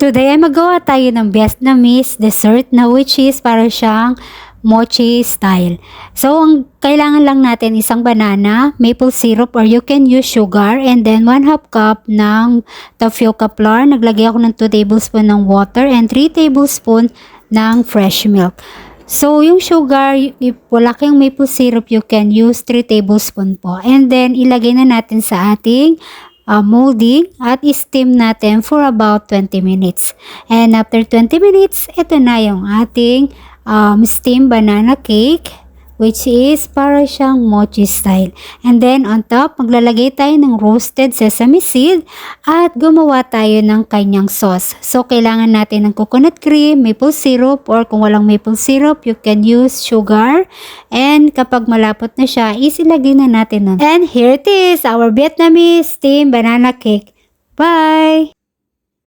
Today ay magawa tayo ng Vietnamese dessert na which is para siyang mochi style. So, ang kailangan lang natin isang banana, maple syrup or you can use sugar and then 1/2 cup ng tapioca flour. Naglagay ako ng 2 tablespoon ng water and 3 tablespoon ng fresh milk. So, yung sugar, if wala kayong maple syrup, you can use 3 tablespoon po. And then, ilagay na natin sa ating molding at steam natin for about 20 minutes. And after 20 minutes, ito na yung ating steam banana cake which is para siyang mochi style. And then on top, maglalagay tayo ng roasted sesame seed at gumawa tayo ng kanyang sauce. So, kailangan natin ng coconut cream, maple syrup, or kung walang maple syrup, you can use sugar. And kapag malapot na siya, isilagay na natin nun. And here it is, our Vietnamese steam banana cake. Bye!